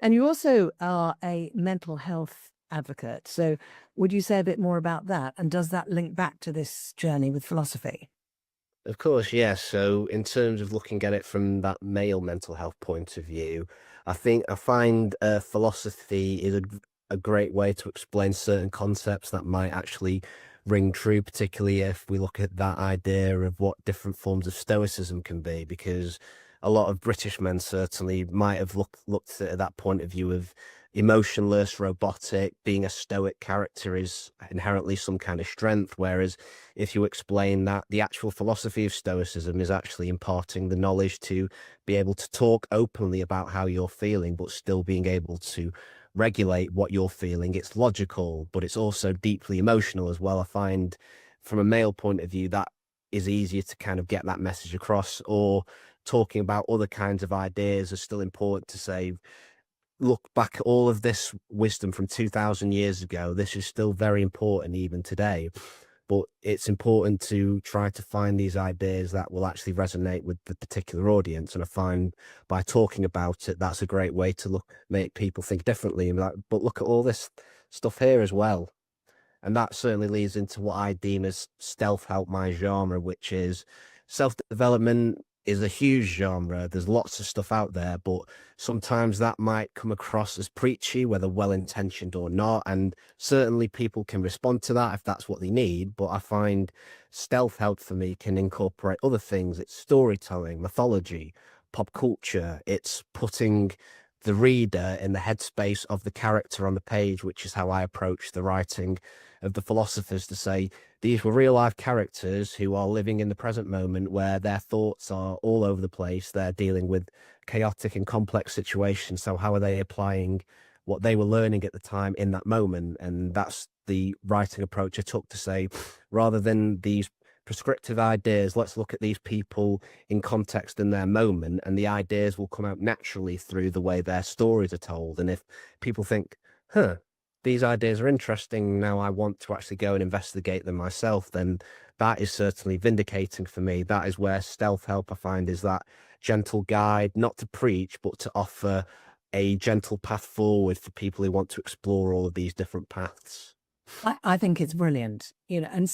And you also are a mental health advocate. So would you say a bit more about that? And does that link back to this journey with philosophy? Of course, yes. So, in terms of looking at it from that male mental health point of view, I find philosophy is a great way to explain certain concepts that might actually ring true, particularly if we look at that idea of what different forms of stoicism can be, because a lot of British men certainly might have looked at that point of view of emotionless, robotic. Being a stoic character is inherently some kind of strength, whereas if you explain that the actual philosophy of Stoicism is actually imparting the knowledge to be able to talk openly about how you're feeling, but still being able to regulate what you're feeling. It's logical, but it's also deeply emotional as well. I find from a male point of view, that is easier to kind of get that message across, or talking about other kinds of ideas is still important to say, look back at all of this wisdom from 2000 years ago. This is still very important even today, but it's important to try to find these ideas that will actually resonate with the particular audience. And I find by talking about it, that's a great way to make people think differently. And like, but look at all this stuff here as well. And that certainly leads into what I deem as stealth help, my genre, which is self-development is a huge genre. There's lots of stuff out there, but sometimes that might come across as preachy, whether well-intentioned or not. And certainly people can respond to that if that's what they need. But I find stealth help for me can incorporate other things. It's storytelling, mythology, pop culture. It's putting the reader in the headspace of the character on the page, which is how I approach the writing of the philosophers, to say these were real life characters who are living in the present moment where their thoughts are all over the place. They're dealing with chaotic and complex situations. So how are they applying what they were learning at the time in that moment? And that's the writing approach I took, to say, rather than these prescriptive ideas, let's look at these people in context in their moment, and the ideas will come out naturally through the way their stories are told. And if people think, huh, these ideas are interesting, now I want to actually go and investigate them myself, then that is certainly vindicating for me. That is where stealth help, I find, is that gentle guide, not to preach, but to offer a gentle path forward for people who want to explore all of these different paths. I think it's brilliant, and